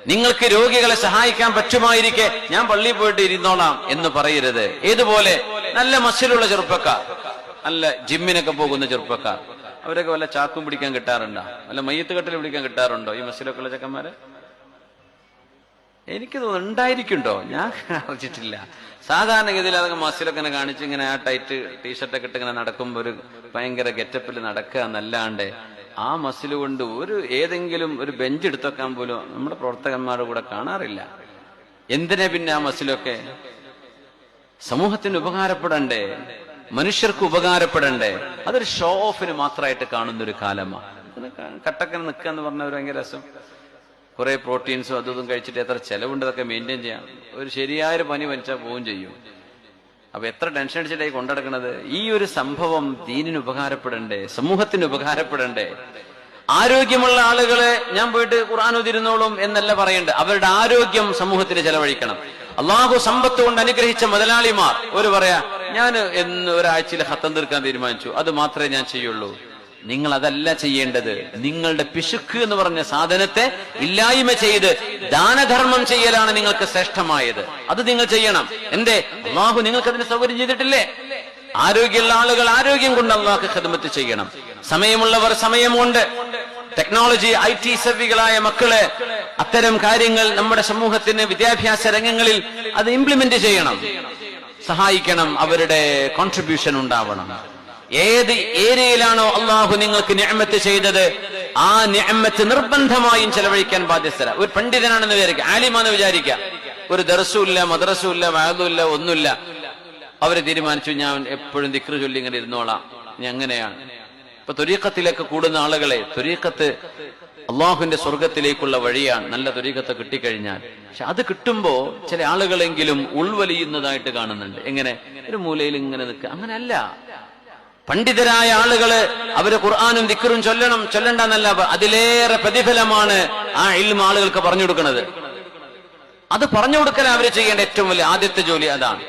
നിങ്ങൾക്ക് രോഗികളെ സഹായിക്കാൻ പറ്റുമായിരിക്കെ ഞാൻ പള്ളിയിൽ പോയിട്ട് ഇരുന്നോളാം എന്ന് പറയരുത്. ഏതുപോലെ നല്ല മസിലുള്ള ചെറുപ്പക്കാർ, നല്ല ജിമ്മിനൊക്കെ പോകുന്ന ചെറുപ്പക്കാർ, അവരൊക്കെ വല്ല ചാക്കും പിടിക്കാൻ കിട്ടാറുണ്ടോ? വല്ല മയ്യത്ത് കെട്ടിൽ പിടിക്കാൻ കിട്ടാറുണ്ടോ ഈ മസിലൊക്കെ ഉള്ള ചെക്കന്മാര്? എനിക്ക് തോന്നുന്നു ഉണ്ടായിരിക്കുണ്ടോ, ഞാൻ അറിഞ്ഞിട്ടില്ല. സാധാരണഗതിയിൽ അതൊക്കെ മസിലൊക്കെ കാണിച്ച് ഇങ്ങനെ ആ ടൈറ്റ് ടീഷർട്ടൊക്കെ ഇട്ട് ഇങ്ങനെ നടക്കുമ്പോ ഒരു ഭയങ്കര ഗെറ്റപ്പിൽ നടക്കുക എന്നല്ലാണ്ട് ആ മസിൽ കൊണ്ട് ഏതെങ്കിലും ഒരു ബെഞ്ച് എടുത്തുവെക്കാൻ പോലും നമ്മുടെ പ്രവർത്തകന്മാരുടെ കൂടെ കാണാറില്ല. എന്തിനാ പിന്നെ ആ മസിലൊക്കെ? സമൂഹത്തിന് ഉപകാരപ്പെടണ്ടേ, മനുഷ്യർക്ക് ഉപകാരപ്പെടണ്ടേ? അതൊരു ഷോ ഓഫിന് മാത്രമായിട്ട് കാണുന്നൊരു കാലമാണ്. കട്ടക്കനെ നിൽക്കുക എന്ന് പറഞ്ഞ ഒരു ഭയങ്കര രസം. കുറെ പ്രോട്ടീൻസും അതും കഴിച്ചിട്ട് എത്ര ചെലവുണ്ട് അതൊക്കെ മെയിൻറ്റെയിൻ ചെയ്യാം. ഒരു ശരിയായൊരു പനി വലിച്ചാൽ പോവുകയും ചെയ്യും. അപ്പൊ എത്ര ടെൻഷൻ അടിച്ചിട്ടായി കൊണ്ടെടുക്കണത്? ഈ ഒരു സംഭവം ദീനിന് ഉപകാരപ്പെടണ്ടേ, സമൂഹത്തിന് ഉപകാരപ്പെടണ്ടേ? ആരോഗ്യമുള്ള ആളുകളെ ഞാൻ പോയിട്ട് ഖുർആൻ ഓതിരുന്നോളും എന്നല്ല പറയേണ്ടത്. അവരുടെ ആരോഗ്യം സമൂഹത്തിന് ചെലവഴിക്കണം. അള്ളാഹു സമ്പത്ത് കൊണ്ട് അനുഗ്രഹിച്ച മുതലാളിമാർ ഒരു പറയാ, ഞാൻ എന്ന് ഒരാഴ്ചയിൽ ഖത്തം തീർക്കാൻ തീരുമാനിച്ചു, അത് മാത്രമേ ഞാൻ ചെയ്യുള്ളൂ. നിങ്ങൾ അതല്ല ചെയ്യേണ്ടത്. നിങ്ങളുടെ പിശുക്ക് എന്ന് പറഞ്ഞ സാധനത്തെ ഇല്ലായ്മ ചെയ്ത് ദാനധർമ്മം ചെയ്യലാണ് നിങ്ങൾക്ക് ശ്രേഷ്ഠമായത്. അത് നിങ്ങൾ ചെയ്യണം. എന്തേ? അള്ളാഹു നിങ്ങൾക്ക് അതിന് സൗകര്യം ചെയ്തിട്ടില്ലേ? ആരോഗ്യമുള്ള ആളുകൾ ആരോഗ്യം കൊണ്ട് അള്ളാഹു ഖിദ്മത്ത് ചെയ്യണം. സമയമുള്ളവർ സമയം കൊണ്ട്, ടെക്നോളജി IT സവ്വികളായ മക്കളെ അത്തരം കാര്യങ്ങൾ നമ്മുടെ സമൂഹത്തിന് വിദ്യാഭ്യാസ രംഗങ്ങളിൽ അത് ഇംപ്ലിമെന്റ് ചെയ്യണം, സഹായിക്കണം. അവരുടെ കോൺട്രിബ്യൂഷൻ ഉണ്ടാവണം. ഏത് ഏരിയയിലാണോ അള്ളാഹു നിങ്ങൾക്ക് നിഅമത്ത് ചെയ്തത് ആ നിഅമത്ത് നിർബന്ധമായും ചെലവഴിക്കാൻ ബാധ്യസ്ഥര. ഒരു പണ്ഡിതനാണെന്ന് വിചാരിക്കുക, ആലിമാന്ന് വിചാരിക്കുക, ഒരു ദർസും ഇല്ല, മദ്രസും ഇല്ല, വഅദും ഇല്ല, ഒന്നുമില്ല. അവര് തീരുമാനിച്ചു ഞാൻ എപ്പോഴും ദിക്ർ ചൊല്ലി ഇങ്ങനെ ഇരുന്നോളാം, ഇനി അങ്ങനെയാണ്. ഇപ്പൊ ത്വരീഖത്തിലേക്ക് കൂടുന്ന ആളുകളെ, ത്വരീഖത്ത് അള്ളാഹുവിന്റെ സ്വർഗത്തിലേക്കുള്ള വഴിയാണ്. നല്ല ത്വരീഖത്ത് കിട്ടിക്കഴിഞ്ഞാൽ, പക്ഷെ അത് കിട്ടുമ്പോ ചില ആളുകളെങ്കിലും ഉൾവലിയുന്നതായിട്ട് കാണുന്നുണ്ട്. എങ്ങനെ? ഒരു മൂലയിൽ ഇങ്ങനെ നിൽക്കുക, അങ്ങനെയല്ല. പണ്ഡിതരായ ആളുകള് അവര് ഖുർആനും ദിക്റും ചൊല്ലണ്ടെന്നല്ല, അതിലേറെ പ്രതിഫലമാണ് ആ ഇൽമ ആളുകൾക്ക് പറഞ്ഞു കൊടുക്കുന്നത്. അത് പറഞ്ഞു കൊടുക്കൽ അവര് ചെയ്യേണ്ട ഏറ്റവും വലിയ ആദ്യത്തെ ജോലി അതാണ്.